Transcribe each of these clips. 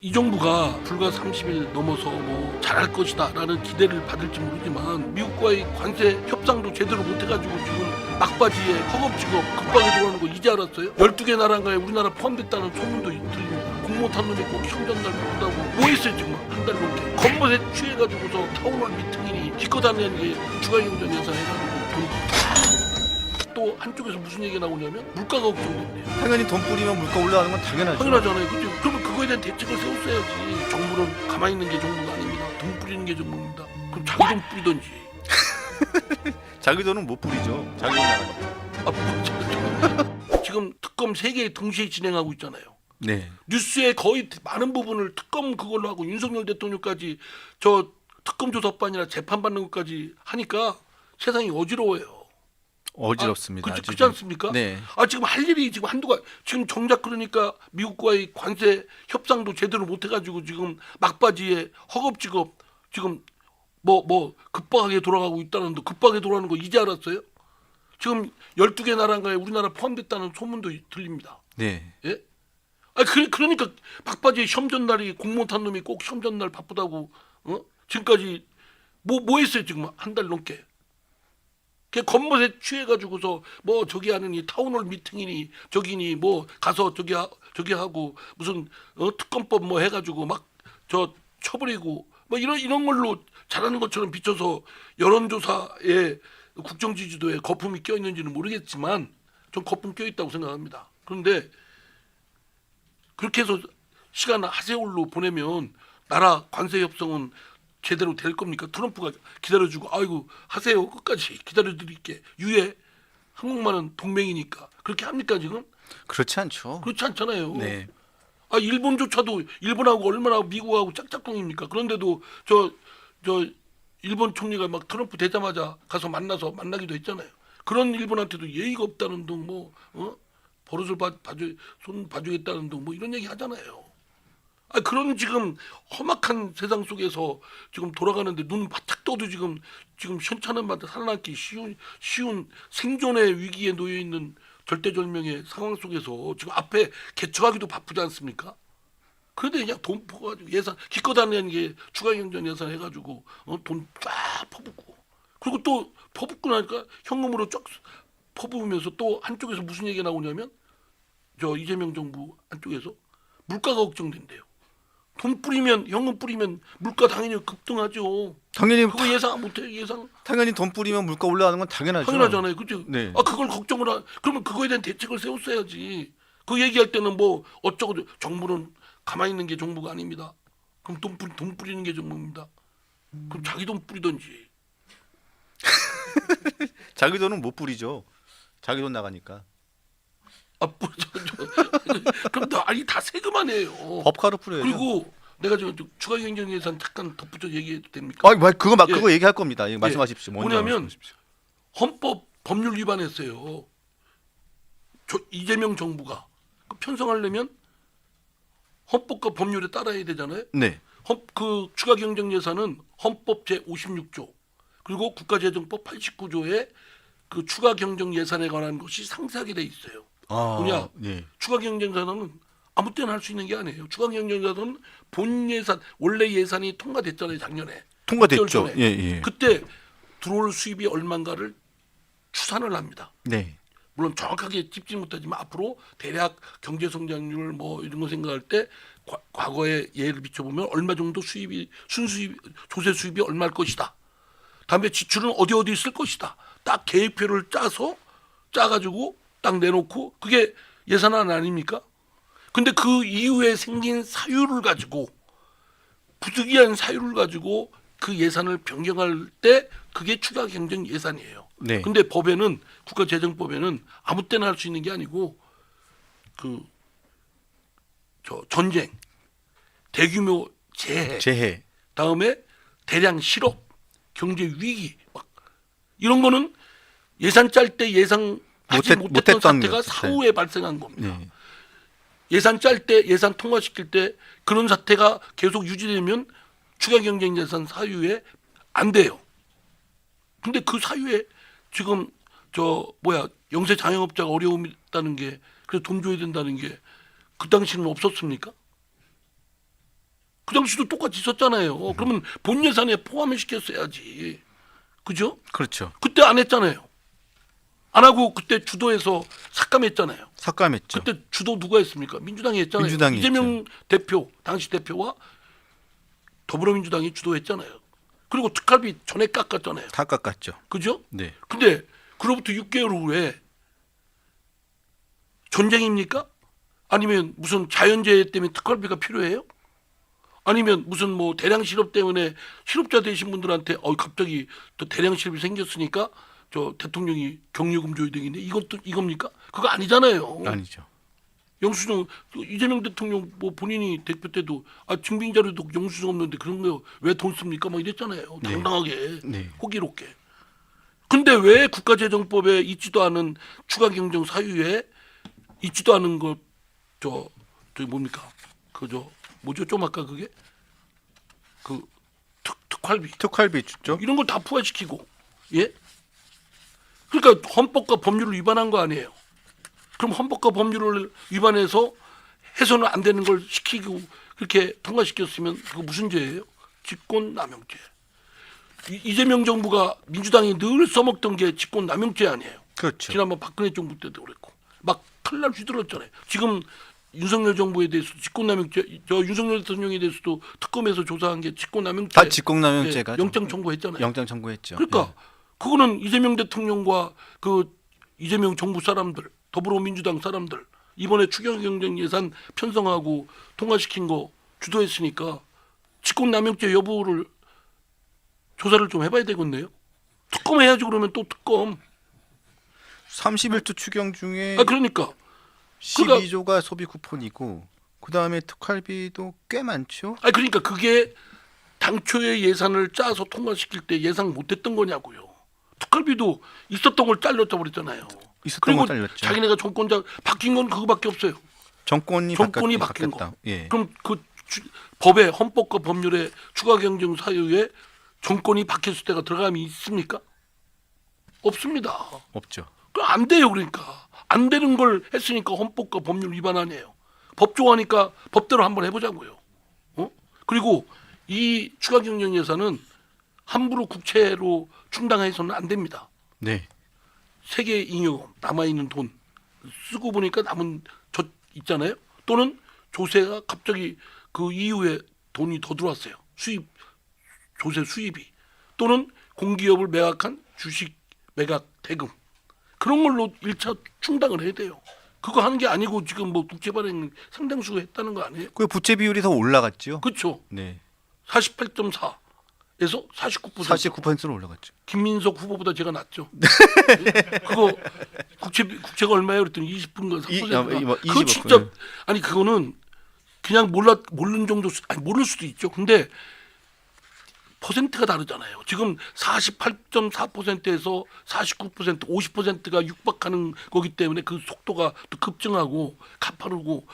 이 정부가 불과 30일 넘어서 뭐 잘할 것이다 라는 기대를 받을지 모르지만 미국과의 관세 협상도 제대로 못해가지고 지금 막바지에 허겁지겁 급하게 들어오는 거 이제 알았어요? 12개 나라가에 우리나라 포함됐다는 소문도 들립니다. 공모탄 놈이 꼭 시험전날 바쁘다고 뭐 했어요 지금 한 달 넘게 겉멋에 취해가지고서 타운홀 미팅이니 기껏 하는 게 추가경정 예산 해가지고 또 한쪽에서 무슨 얘기가 나오냐면 물가가 걱정된대요. 당연히 돈 뿌리면 물가 올라가는 건 당연하죠. 당연하잖아요. 그죠? 그러면 그거에 대한 대책을 세웠어야지. 정부는 가만히 있는 게 정부가 아닙니다. 돈 뿌리는 게 정부입니다. 그럼 자기 돈 뿌리던지. 자기 돈은 못 뿌리죠. 자기 돈 나가니까. 지금 특검 3개 동시에 진행하고 있잖아요. 네. 뉴스의 거의 많은 부분을 특검 그걸로 하고 윤석열 대통령까지 저 특검 조사반이나 재판받는 것까지 하니까 세상이 어지러워요. 어지럽습니다. 그렇지 않습니까? 네. 지금 할 일이 지금 한두가 지금 정작 그러니까 미국과의 관세 협상도 제대로 못 해가지고 지금 막바지에 허겁지겁 지금 뭐 급박하게 돌아가고 있다는데 급박하게 돌아가는 거 이제 알았어요? 지금 12개 나라가에 우리나라 포함됐다는 소문도 들립니다. 네. 예? 그러니까 막바지에 시험 전날이 공무원 탄 놈이 꼭 시험 전날 바쁘다고 지금까지 뭐 했어요 지금 한 달 넘게. 그 겉멋에 취해가지고서 뭐 저기 하느니 타운홀 미팅이니 저기니 뭐 가서 저기 하고 무슨 특검법 뭐 해가지고 막 저 쳐버리고 뭐 이런 걸로 잘하는 것처럼 비춰서 여론조사에 국정 지지도에 거품이 껴 있는지는 모르겠지만 전 거품 껴 있다고 생각합니다. 그런데 그렇게 해서 시간 하세월로 보내면 나라 관세 협상은 제대로 될 겁니까? 트럼프가 기다려주고 아이고 하세요 끝까지 기다려드릴게 유예 한국만은 동맹이니까 그렇게 합니까 지금? 그렇지 않죠. 그렇지 않잖아요. 네. 일본조차도 일본하고 얼마나 미국하고 짝짝꿍입니까? 그런데도 저 일본 총리가 막 트럼프 되자마자 가서 만나기도 했잖아요. 그런 일본한테도 예의가 없다는 둥 뭐 버릇을 손 봐주겠다는 둥 뭐 이런 얘기 하잖아요. 그런 지금 험악한 세상 속에서 지금 돌아가는데 눈 바짝 떠도 지금 현찮은 맛에 살아남기 쉬운 생존의 위기에 놓여 있는 절대절명의 상황 속에서 지금 앞에 개척하기도 바쁘지 않습니까? 그런데 그냥 돈 퍼가지고 예산 기껏 하는 게 추가경정 예산 해가지고 돈 쫙 퍼붓고 그리고 또 퍼붓고 나니까 현금으로 쫙 퍼부으면서 또 한쪽에서 무슨 얘기가 나오냐면 저 이재명 정부 한쪽에서 물가가 걱정된대요. 돈 뿌리면 현금 뿌리면 물가 당연히 급등하죠. 당연히 그거 예상 못해 예상. 당연히 돈 뿌리면 물가 올라가는 건 당연하죠. 당연하잖아요, 그죠? 네. 그걸 그러면 그거에 대한 대책을 세웠어야지. 그 얘기할 때는 뭐 어쩌고 정부는 가만히 있는 게 정부가 아닙니다. 그럼 돈 뿌리는 게 정부입니다. 그럼 자기 돈 뿌리던지. 자기 돈은 못 뿌리죠. 자기 돈 나가니까. 그럼 다 세금만 해요. 법카로 뿌려야죠. 그리고 내가 지금 추가 경정 예산 잠깐 덧붙여 얘기해도 됩니까? 그거 얘기할 겁니다. 말씀하십시오. 먼저 뭐냐면 말씀하십시오. 헌법 법률 위반했어요. 이재명 정부가 편성하려면 헌법과 법률에 따라야 되잖아요. 네. 그 추가 경정 예산은 헌법 제 56조 그리고 국가재정법 89조에 그 추가 경정 예산에 관한 것이 상세하게 돼 있어요. 뭐냐? 예. 추가 경정 예산은 아무 때나 할 수 있는 게 아니에요. 추가 경정 예산은 본 예산 원래 예산이 통과됐잖아요 작년에. 통과됐죠. 예. 그때 들어올 수입이 얼마인가를 추산을 합니다. 네. 물론 정확하게 짚지 못하지만 앞으로 대략 경제 성장률 뭐 이런 거 생각할 때 과거에 예를 비춰보면 얼마 정도 수입이 순수입 조세 수입이 얼마일 것이다. 다음에 지출은 어디 쓸 것이다. 딱 계획표를 짜가지고 딱 내놓고 그게 예산안 아닙니까? 근데 그 이후에 생긴 사유를 가지고 부득이한 사유를 가지고 그 예산을 변경할 때 그게 추가 경정 예산이에요. 네. 근데 법에는 국가재정법에는 아무 때나 할 수 있는 게 아니고 전쟁, 대규모 재해, 다음에 대량 실업, 경제 위기 막 이런 거는 예산 짤 때 예상하지 못했던 사태가 사후에 발생한 겁니다. 네. 예산 짤 때 예산 통과시킬 때 그런 사태가 계속 유지되면 추가 경정 예산 사유에 안 돼요. 근데 그 사유에 지금 영세 자영업자가 어려움이 있다는 게 그래서 돈 줘야 된다는 게 그 당시는 없었습니까? 그 당시도 똑같이 있었잖아요. 그러면 본 예산에 포함을 시켰어야지. 그죠? 그렇죠. 그때 안 했잖아요. 안 하고 그때 주도해서 삭감했잖아요. 삭감했죠. 그때 주도 누가 했습니까? 민주당이 했잖아요. 민주당이 이재명 대표, 당시 대표와 더불어민주당이 주도했잖아요. 그리고 특활비 전에 깎았잖아요. 다 깎았죠. 그죠? 네. 근데 그로부터 6개월 후에 전쟁입니까? 아니면 무슨 자연재해 때문에 특활비가 필요해요? 아니면 무슨 뭐 대량 실업 때문에 실업자 되신 분들한테 갑자기 또 대량 실업이 생겼으니까 저 대통령이 경유금 줘야 되겠네. 이것도 이겁니까? 그거 아니잖아요. 아니죠. 영수증 이재명 대통령 뭐 본인이 대표 때도 증빙 자료도 영수증 없는데 그런 거 왜 돈 씁니까? 막 이랬잖아요. 네. 당당하게 네. 호기롭게. 근데 왜 국가재정법에 있지도 않은 추가 경정 사유에 있지도 않은 저 뭡니까? 그저 뭐죠? 좀 아까 그게 그 특활비 특활비 주죠. 이런 걸 다 부과시키고 예? 그러니까 헌법과 법률을 위반한 거 아니에요. 그럼 헌법과 법률을 위반해서 해서는 안 되는 걸 시키고 그렇게 통과시켰으면 그거 무슨 죄예요? 직권남용죄. 이재명 정부가 민주당이 늘 써먹던 게 직권남용죄 아니에요. 그렇죠. 지난번 박근혜 정부 때도 그랬고 막 칼날 휘둘렀잖아요. 지금 윤석열 정부에 대해서 직권남용죄, 저 윤석열 대통령에 대해서도 특검에서 조사한 게 직권남용죄. 다 직권남용죄가 영장 청구했잖아요. 영장 청구했죠. 그러니까 네. 그거는 이재명 대통령과 그 이재명 정부 사람들, 더불어민주당 사람들 이번에 추경경정 예산 편성하고 통과시킨 거 주도했으니까 직권남용죄 여부를 조사를 좀 해봐야 되겠네요. 특검 해야지 그러면 또 특검. 31조 추경 중에 그러니까 12조가 소비 쿠폰이고 그다음에 특활비도 꽤 많죠. 그러니까 그게 당초에 예산을 짜서 통과시킬 때 예상 못했던 거냐고요. 특활비도 있었던 걸 잘렸다 버렸잖아요. 있었던 그리고 거 잘렸죠. 자기네가 정권자 바뀐 건 그거밖에 없어요. 정권이 바뀐 바뀌었다. 거. 예. 그럼 그 법에 헌법과 법률에 추가 경정 사유에 정권이 바뀌었을 때가 들어감이 있습니까? 없습니다. 없죠. 안 돼요. 그러니까 안 되는 걸 했으니까 헌법과 법률 위반 아니에요. 법 좋아하니까 법대로 한번 해보자고요. 그리고 이 추가 경정 예산은 함부로 국채로 충당해서는 안 됩니다. 네. 세계 잉여 남아 있는 돈 쓰고 보니까 남은 저 있잖아요. 또는 조세가 갑자기 그 이후에 돈이 더 들어왔어요. 조세 수입이 또는 공기업을 매각한 주식 매각 대금 그런 걸로 1차 충당을 해야 돼요. 그거 하는 게 아니고 지금 뭐 국채 발행 상당수 했다는 거 아니에요? 그 부채 비율이 더 올라갔죠. 그렇죠. 네. 48.4에서 49%. 49%로 올라갔죠. 김민석 후보보다 제가 낫죠. 그거 국채가 얼마예요? 그랬더니 20분간 3%가. 그거 25%. 진짜 아니 그거는 그냥 모르는 정도 모를 수도 있죠. 근데 퍼센트가 다르잖아요. 지금 48.4%에서 49%, 50%가 육박하는 거기 때문에 그 속도가 또 급증하고 가파르고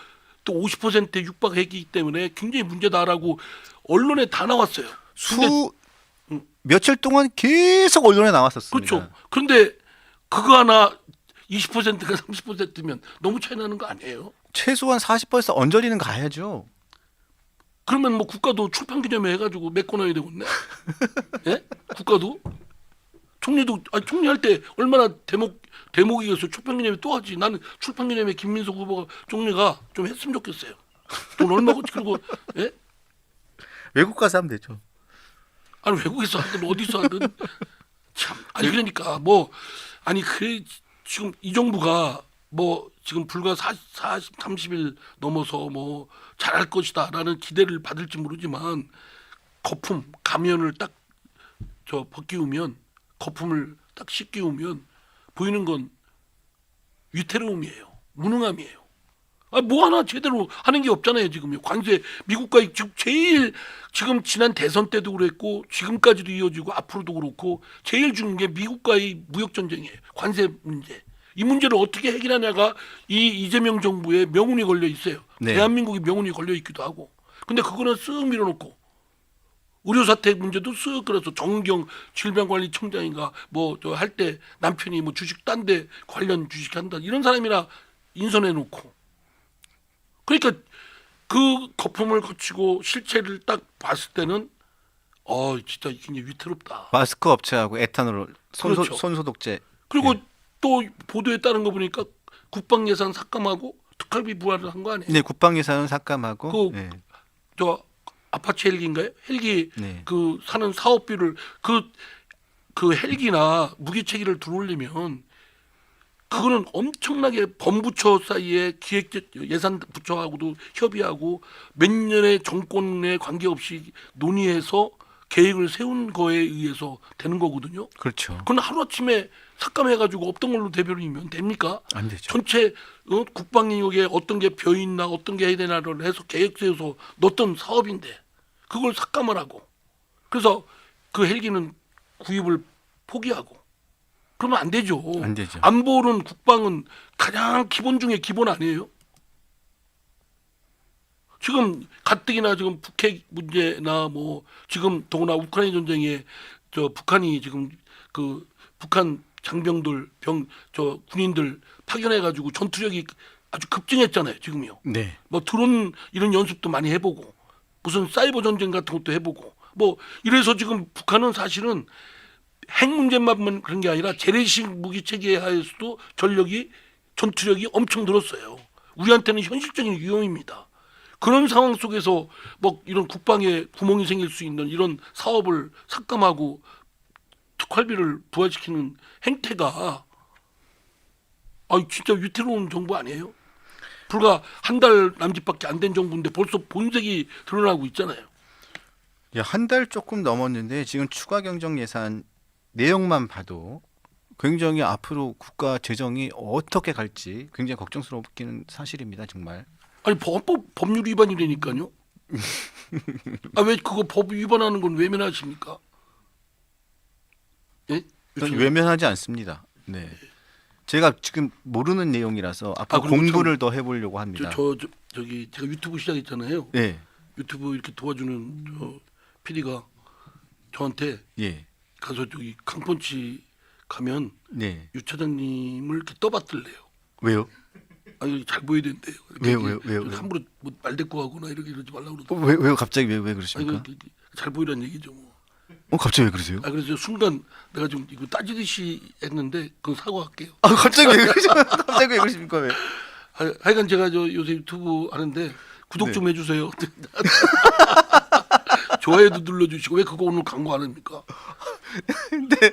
또 50%에 육박했기 때문에 굉장히 문제다라고 언론에 다 나왔어요. 며칠 동안 계속 언론에 나왔었습니다. 그렇죠. 그런데 그거 하나 20%가 30%면 너무 차이 나는 거 아니에요? 최소한 40% 언저리는 가야죠. 그러면 뭐 국가도 출판 기념회 해가지고 메꿔놔야 되겠네. 예? 국가도 총리도 총리할 때 얼마나 대목이어서 출판 기념회 또 하지. 나는 출판 기념회 김민석 후보가 총리가 좀 했으면 좋겠어요. 돈 얼마고 그리고 예? 외국 가서 하면 되죠. 아니 외국에서 하든 어디서 하든 참 아니 그러니까 뭐 아니 그 지금 이 정부가 뭐 지금 불과 30일 넘어서 뭐 잘할 것이다라는 기대를 받을지 모르지만 거품 가면을 딱 벗기우면 거품을 딱 씻기우면 보이는 건 위태로움이에요. 무능함이에요. 뭐 하나 제대로 하는 게 없잖아요. 지금요. 관세 미국과 제일 지금 지난 대선 때도 그랬고 지금까지도 이어지고 앞으로도 그렇고 제일 중요한 게 미국과의 무역 전쟁이에요. 관세 문제. 이 문제를 어떻게 해결하냐가 이 이재명 정부의 명운이 걸려 있어요. 네. 대한민국이 명운이 걸려 있기도 하고. 근데 그거는 쓱 밀어놓고 의료사태 문제도 쓱 그래서 정경 질병관리청장인가 뭐 저 할 때 남편이 뭐 주식 딴 데 관련 주식 한다 이런 사람이나 인선해 놓고. 그러니까 그 거품을 거치고 실체를 딱 봤을 때는 진짜 굉장히 위태롭다. 마스크 업체하고 에탄올 그렇죠. 손소독제. 그리고 네. 또 보도에 따른 거 보니까 국방 예산 삭감하고 특활비 부과를 한 거 아니에요? 네, 국방 예산은 삭감하고. 그 네. 저 아파치 헬기인가요? 헬기 네. 그 사는 사업비를 그 헬기나 무기체계를 들어올리면 그거는 엄청나게 범부처 사이에 기획 예산 부처하고도 협의하고 몇 년의 정권에 관계없이 논의해서 계획을 세운 거에 의해서 되는 거거든요. 그렇죠. 그건 하루아침에 삭감해가지고 없던 걸로 대변이면 됩니까? 안 되죠. 전체 국방력에 어떤 게 벼 있나 어떤 게 해야 되나를 해서 계획 세워서 넣었던 사업인데 그걸 삭감을 하고 그래서 그 헬기는 구입을 포기하고 그러면 안 되죠. 안 되죠. 안보는 국방은 가장 기본 중에 기본 아니에요? 지금 가뜩이나 지금 북핵 문제나 뭐 지금 더구나 우크라이나 전쟁에 저 북한이 지금 그 북한 장병들 군인들 파견해 가지고 전투력이 아주 급증했잖아요, 지금요. 네. 뭐 드론 이런 연습도 많이 해보고 무슨 사이버 전쟁 같은 것도 해보고 뭐 이래서 지금 북한은 사실은 핵 문제만 그런 게 아니라 재래식 무기 체계 하에서도 전투력이 엄청 늘었어요. 우리한테는 현실적인 위험입니다. 그런 상황 속에서 뭐 이런 국방에 구멍이 생길 수 있는 이런 사업을 삭감하고 특활비를 부과시키는 행태가 진짜 위태로운 정부 아니에요? 불과 한 달 남짓밖에 안 된 정부인데 벌써 본색이 드러나고 있잖아요. 한 달 조금 넘었는데 지금 추가 경정 예산 내용만 봐도 굉장히 앞으로 국가 재정이 어떻게 갈지 굉장히 걱정스럽기는 사실입니다, 정말. 아니 법률 위반이라니까요. 왜 그거 법 위반하는 건 외면하십니까? 예? 저는 외면하지 않습니다. 네. 제가 지금 모르는 내용이라서 앞으로 그리고 공부를 더 해보려고 합니다. 저기 제가 유튜브 시작했잖아요. 네. 유튜브 이렇게 도와주는 PD가 저한테 예. 가서 저기 강펀치 가면 네. 유 차장님을 이렇게 떠받들래요. 왜요? 잘 보여야 된대요. 왜요? 함부로 뭐 말대꾸하거나 이러지 말라고 그러더라고요. 왜요? 갑자기 왜 그러십니까? 잘 보이란 얘기죠. 뭐. 갑자기 왜 그러세요? 그래서 순간 내가 좀 이거 따지듯이 했는데 그건 사과할게요. 갑자기 왜 그러십니까? 갑자기 왜 그러십니까? 왜? 하여간 제가 요새 유튜브 하는데 구독 좀 해주세요. 좋아요도 눌러주시고 왜 그거 오늘 광고 안 합니까? 네.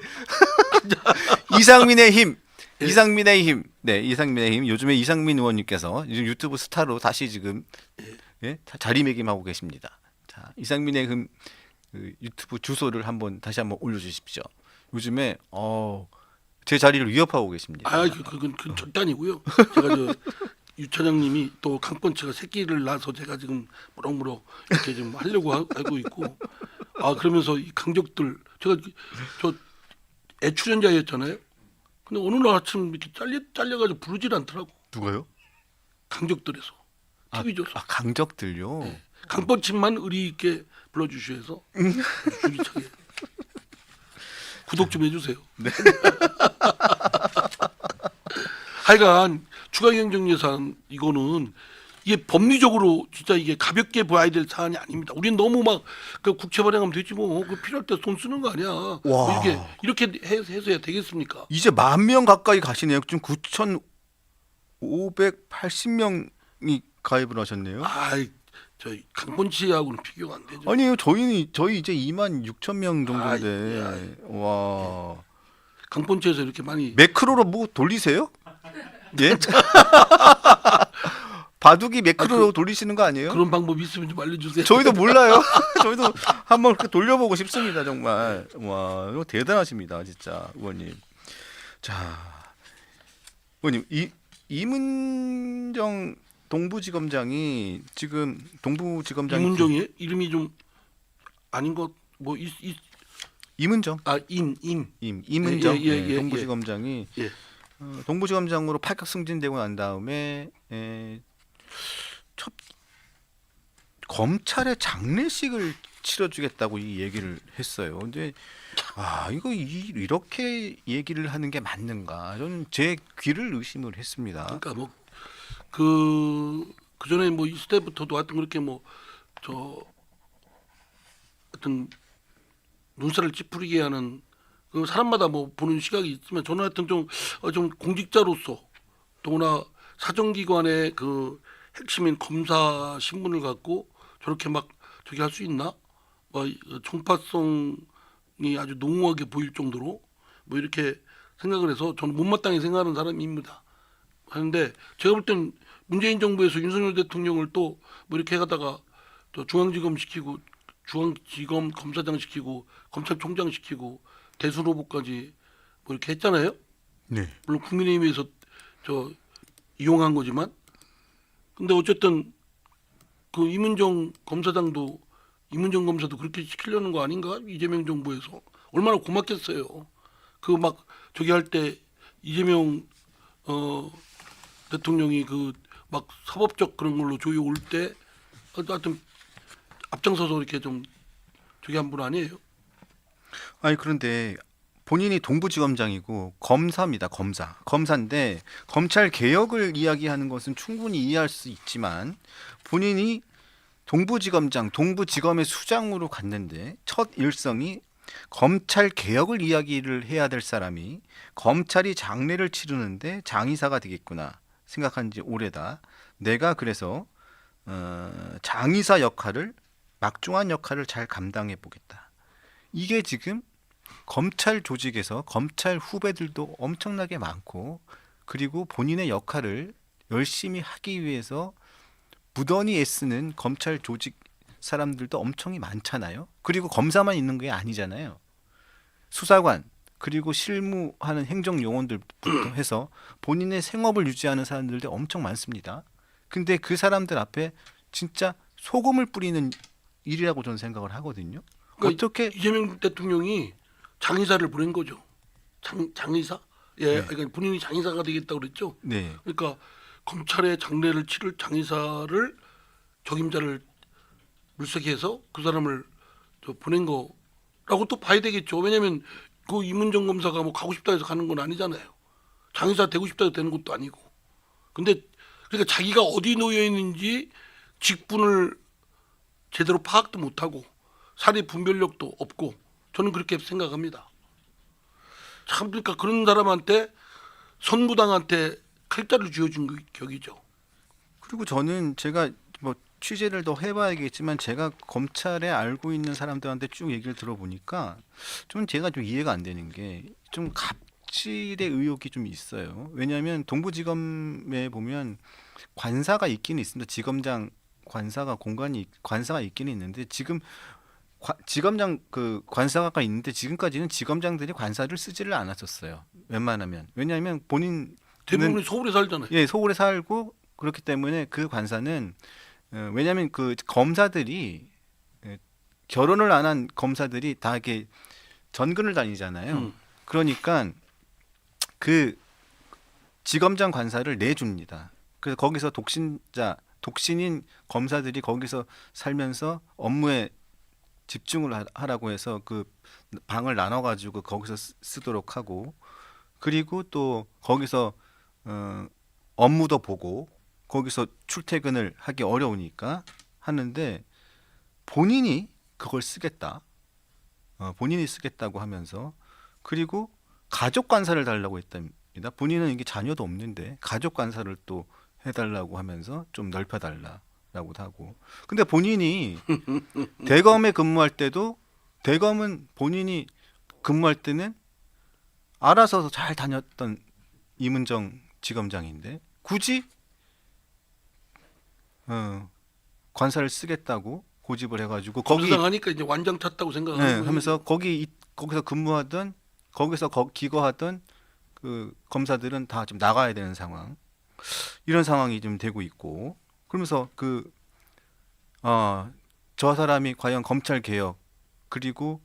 이상민의 힘. 이상민의 힘. 네, 이상민의 힘. 요즘에 이상민 의원님께서 요즘 유튜브 스타로 다시 지금 자리매김하고 계십니다. 자, 이상민의 힘 유튜브 주소를 다시 한번 올려주십시오. 요즘에 제 자리를 위협하고 계십니다. 그건 절대 아니고요. 제가 유 차장님이 또 강펀치가 새끼를 낳아서 제가 지금 무럭무럭 이렇게 좀 하려고 하고 있고 그러면서 이 강적들 제가 저 애출연자였잖아요. 근데 어느 날 아침 이렇게 잘려가지고 부르질 않더라고. 누가요? 강적들에서 TV조서. 강적들요. 네. 강펀치만 의리 있게 불러주셔서 줄기차게 구독 좀 해주세요. 네. 하여간 추가 경정 예산 이거는 이게 법리적으로 진짜 이게 가볍게 봐야 될 사안이 아닙니다. 우리는 너무 막 그 국채 발행하면 되지 뭐 그 필요할 때 돈 쓰는 거 아니야. 뭐 이렇게 해서야 되겠습니까? 이제 10,000명 가까이 가시네요. 지금 9,580명이 가입을 하셨네요. 저희 강펀치하고는 비교가 안 되죠. 아니요, 저희 이제 26,000명 정도인데. 와. 강펀치에서 이렇게 많이 매크로로 뭐 돌리세요? 예? 바둑이 매크로 돌리시는 거 아니에요? 그런 방법이 있으면 좀 알려주세요. 저희도 몰라요. 저희도 한번 그렇게 돌려보고 싶습니다, 정말. 와, 이거 대단하십니다, 진짜 의원님. 자, 의원님 이문정 동부지검장이 지금 이문정이 이름이 좀 아닌 것 뭐 이문정. 이문정 예. 동부지검장이 동부지검장으로 팔각 승진되고 난 다음에 첫 검찰의 장례식을 치러주겠다고 이 얘기를 했어요. 근데 이거 이렇게 얘기를 하는 게 맞는가? 저는 제 귀를 의심을 했습니다. 그러니까 뭐 그 그 전에 뭐 있을 때부터도 하여튼 그렇게 뭐 저 하여튼 눈살을 찌푸리게 하는 그 사람마다 뭐 보는 시각이 있지만 저는 하여튼 좀 공직자로서 더구나 사정기관의 그 핵심인 검사 신분을 갖고 저렇게 막 저기 할 수 있나? 뭐 정파성이 아주 농후하게 보일 정도로 뭐 이렇게 생각을 해서 저는 못마땅히 생각하는 사람입니다. 하는데 제가 볼 땐 문재인 정부에서 윤석열 대통령을 또 뭐 이렇게 해가다가 또 중앙지검 시키고 중앙지검 검사장 시키고 검찰총장 시키고 대선 후보까지 뭐 이렇게 했잖아요. 네. 물론 국민의힘에서 저 이용한 거지만 근데 어쨌든 그 이문정 검사도 그렇게 시키려는 거 아닌가? 이재명 정부에서 얼마나 고맙겠어요. 그 막 저기 할 때 이재명 대통령이 그 막 사법적 그런 걸로 조회 올 때 하여튼 앞장서서 이렇게 좀 저기 한 분 아니에요? 아니 그런데 본인이 동부지검장이고 검사입니다. 검사인데 검찰 개혁을 이야기하는 것은 충분히 이해할 수 있지만 본인이 동부지검의 수장으로 갔는데 첫 일성이 검찰 개혁을 이야기를 해야 될 사람이 검찰이 장례를 치르는데 장의사가 되겠구나 생각한 지 오래다. 내가 그래서 장의사 역할을 막중한 역할을 잘 감당해 보겠다. 이게 지금 검찰 조직에서 검찰 후배들도 엄청나게 많고 그리고 본인의 역할을 열심히 하기 위해서 무던히 애쓰는 검찰 조직 사람들도 엄청 많잖아요. 그리고 검사만 있는 게 아니잖아요. 수사관 그리고 실무하는 행정요원들부터 해서 본인의 생업을 유지하는 사람들도 엄청 많습니다. 근데 그 사람들 앞에 진짜 소금을 뿌리는 일이라고 저는 생각을 하거든요. 그러니까 어떻게 이재명 대통령이 장의사를 보낸 거죠. 장의사? 예, 네. 그러니까 본인이 장의사가 되겠다고 그랬죠. 네. 그러니까 검찰의 장례를 치를 장의사를 적임자를 물색해서 그 사람을 저 보낸 거라고 또 봐야 되겠죠. 왜냐하면 그 이문정 검사가 뭐 가고 싶다 해서 가는 건 아니잖아요. 장의사 되고 싶다 해서 되는 것도 아니고. 근데 그러니까 자기가 어디 놓여 있는지 직분을 제대로 파악도 못하고 사리 분별력도 없고 저는 그렇게 생각합니다. 참 그러니까 그런 사람한테 선무당한테 칼자를 쥐어준 격이죠. 그리고 저는 제가 뭐 취재를 더 해봐야겠지만 제가 검찰에 알고 있는 사람들한테 쭉 얘기를 들어보니까 좀 제가 좀 이해가 안 되는 게 좀 갑질의 의혹이 좀 있어요. 왜냐하면 동부지검에 보면 관사가 있기는 있습니다. 지검장 관사가 있기는 있는데 지금 지검장 그 관사가 있는데 지금까지는 지검장들이 관사를 쓰지를 않았었어요. 웬만하면 왜냐하면 본인 대부분이 서울에 살잖아요. 예, 서울에 살고 그렇기 때문에 그 관사는 왜냐하면 그 검사들이 결혼을 안 한 검사들이 다 이렇게 전근을 다니잖아요. 그러니까 그 지검장 관사를 내줍니다. 그래서 거기서 독신인 검사들이 거기서 살면서 업무에 집중을 하라고 해서 그 방을 나눠가지고 거기서 쓰도록 하고 그리고 또 거기서 업무도 보고 거기서 출퇴근을 하기 어려우니까 하는데 본인이 그걸 쓰겠다. 본인이 쓰겠다고 하면서 그리고 가족 관사를 달라고 했답니다. 본인은 이게 자녀도 없는데 가족 관사를 또 해달라고 하면서 좀 넓혀달라고도 하고. 근데 본인이 대검에 근무할 때도 대검은 본인이 근무할 때는 알아서 잘 다녔던 이문정 지검장인데 굳이 관사를 쓰겠다고 고집을 해가지고 거기 검사하니까 이제 완장 탔다고 생각하는 거예요. 하면서 거기서 근무하던 거기서 기거하던 그 검사들은 다 좀 나가야 되는 상황 이런 상황이 좀 되고 있고 그러면서 저 사람이 과연 검찰 개혁 그리고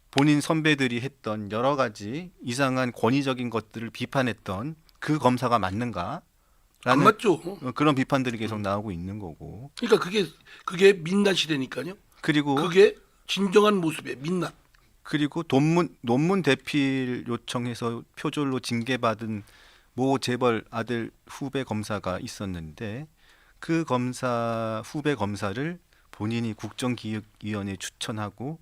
본인 선배들이 했던 여러 가지 이상한 권위적인 것들을 비판했던 그 검사가 맞는가? 안 라는 맞죠. 그런 비판들이 계속 나오고 있는 거고. 그러니까 그게 민낯이라니까요. 그리고 그게 진정한 모습의 민낯. 그리고 논문 대필 요청해서 표절로 징계받은 모 재벌 아들 후배 검사가 있었는데 그 검사 후배 검사를 본인이 국정기획위원회에 추천하고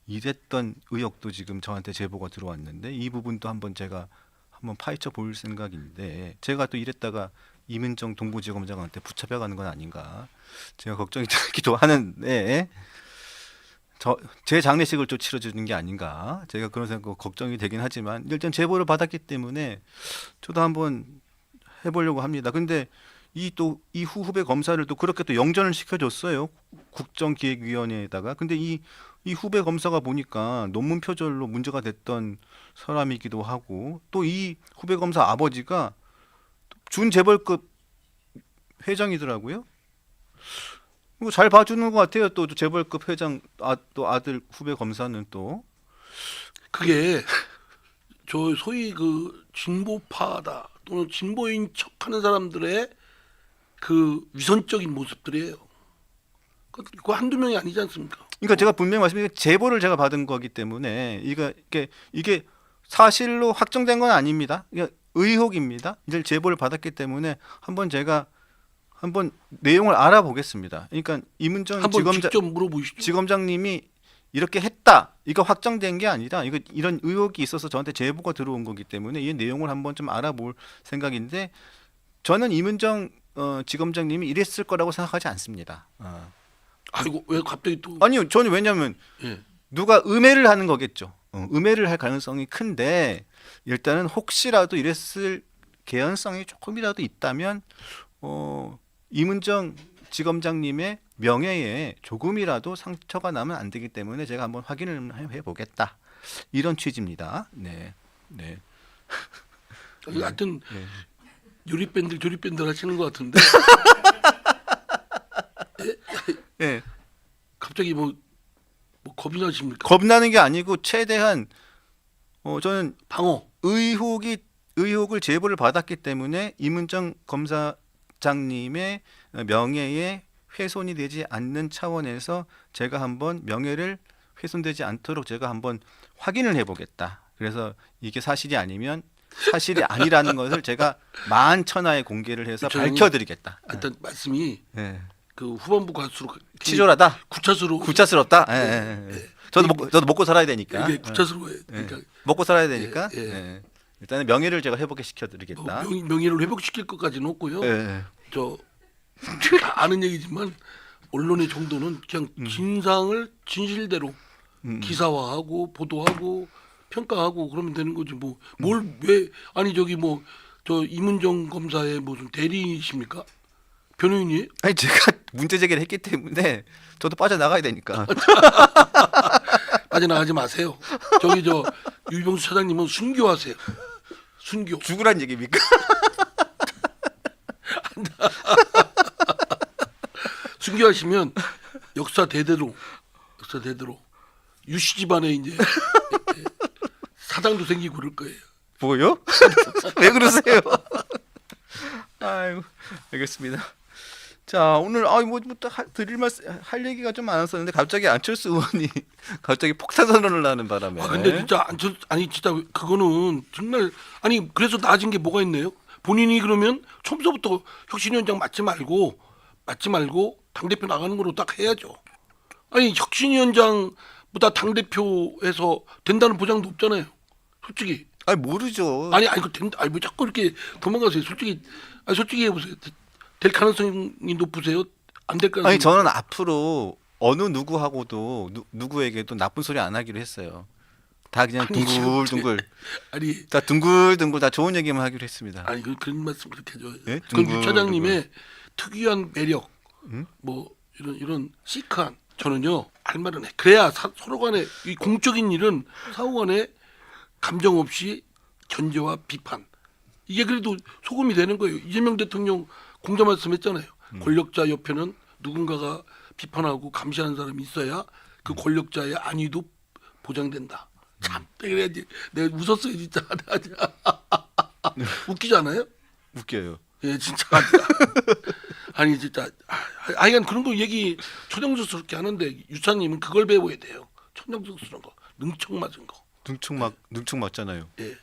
이랬던 의혹도 지금 저한테 제보가 들어왔는데 이 부분도 한번 제가 한번 파헤쳐 볼 생각인데 제가 또 이랬다가 이문정 동부지검장한테 붙잡혀가는 건 아닌가 제가 걱정이 되기도 하는데 제 장례식을 좀 치러주는 게 아닌가 제가 그런 생각 걱정이 되긴 하지만 일단 제보를 받았기 때문에 저도 한번 해보려고 합니다. 근데 이 후배 검사를 또 그렇게 또 영전을 시켜줬어요. 국정기획위원회에다가. 근데 이 후배 검사가 보니까 논문 표절로 문제가 됐던 사람이기도 하고 또 이 후배 검사 아버지가 준재벌급 회장이더라고요. 이거 잘 봐주는 것 같아요. 또 재벌급 회장 또 아들 후배 검사는 또 그게 저 소위 그 진보파다 또는 진보인 척하는 사람들의 그 위선적인 모습들이에요. 그거 한두 명이 아니지 않습니까? 그러니까 제가 분명히 말씀드린 제보를 제가 받은 거기 때문에 이게 사실로 확정된 건 아닙니다. 이게 의혹입니다. 이제 제보를 받았기 때문에 제가 한번 내용을 알아보겠습니다. 그러니까 이문정 한번 직접 물어보시죠. 지검장님이 이렇게 했다. 이거 확정된 게 아니라 이런 의혹이 있어서 저한테 제보가 들어온 거기 때문에 이 내용을 한번 좀 알아볼 생각인데 저는 이문정 지검장님이 이랬을 거라고 생각하지 않습니다. 아이고 왜 갑자기 또 아니요, 저는 왜냐하면 예. 누가 음해를 하는 거겠죠. 음해를 할 가능성이 큰데 일단은 혹시라도 이랬을 개연성이 조금이라도 있다면 이문정 지검장님의 명예에 조금이라도 상처가 나면 안 되기 때문에 제가 한번 확인을 해보겠다 이런 취지입니다. 네. 하여튼 네. 조립밴들 하시는 것 같은데 네. 갑자기 뭐 겁이 나십니까? 겁나는 게 아니고 최대한 저는 방어. 의혹을 제보를 받았기 때문에 이문정 검사장님의 명예에 훼손이 되지 않는 차원에서 제가 한번 명예를 훼손되지 않도록 제가 한번 확인을 해보겠다. 그래서 이게 사실이 아니면 사실이 아니라는 것을 제가 만천하에 공개를 해서 밝혀드리겠다. 일단 말씀이 네. 그 후반부 갈수록 치졸하다, 구차스럽다. 저도 먹고 살아야 되니까. 이게 구차스러워요. 그러니까 먹고 살아야 되니까. 예. 예. 일단은 명예를 제가 회복해 시켜드리겠다. 명예를 회복시킬 것까지는 없고요. 예. 다 아는 얘기지만 언론의 정도는 그냥 진상을 진실대로 기사화하고 보도하고 평가하고 그러면 되는 거지 뭘 왜 아니 저 이문정 검사의 무슨 대리이십니까? 변호인이? 아니 제가 문제 제기를 했기 때문에 저도 빠져나가야 되니까. 빠져나가지 마세요. 유병수 차장님은 순교하세요. 순교. 죽으란 얘기입니까? 순교하시면 역사 대대로 유씨 집안에 이제 사장도 생기고 그럴 거예요. 뭐요? 왜 그러세요? 아이고 알겠습니다. 자 오늘 드릴 말씀 할 얘기가 좀 많았었는데 갑자기 안철수 의원이 갑자기 폭탄 선언을 하는 바람에. 근데 진짜 진짜 그거는 정말 그래서 나아진 게 뭐가 있네요. 본인이 그러면 처음부터 혁신위원장 맡지 말고 당대표 나가는 걸로 딱 해야죠. 혁신위원장보다 당대표에서 된다는 보장도 없잖아요. 솔직히. 모르죠. 그거 된다. 왜 자꾸 이렇게 도망가세요. 솔직히 해보세요. 될 가능성이 높으세요? 안 될 가능성이? 저는 앞으로 어느 누구하고도 누구에게도 나쁜 소리 안 하기로 했어요. 다 그냥 둥글둥글. 다 둥글둥글 다 좋은 얘기만 하기로 했습니다. 그런 말씀 그렇게 해줘요. 예? 그건 유 차장님의 특유한 매력, 이런 시크한 저는요 할 말은 해. 그래야 서로 간에 이 공적인 일은 사후 간에 감정 없이 견제와 비판 이게 그래도 소금이 되는 거예요. 이재명 대통령 공자 말씀했잖아요. 권력자 옆에는 누군가가 비판하고 감시하는 사람이 있어야 그 권력자의 안위도 보장된다. 참 그래야지. 내가 웃었어요 진짜. 웃기지 않아요? 웃겨요. 예 진짜. 진짜. 하여간 그런 거 얘기 초정스럽게 하는데 유차님은 그걸 배워야 돼요. 초정스러운 거, 능청 맞은 거. 능청 맞잖아요. 예.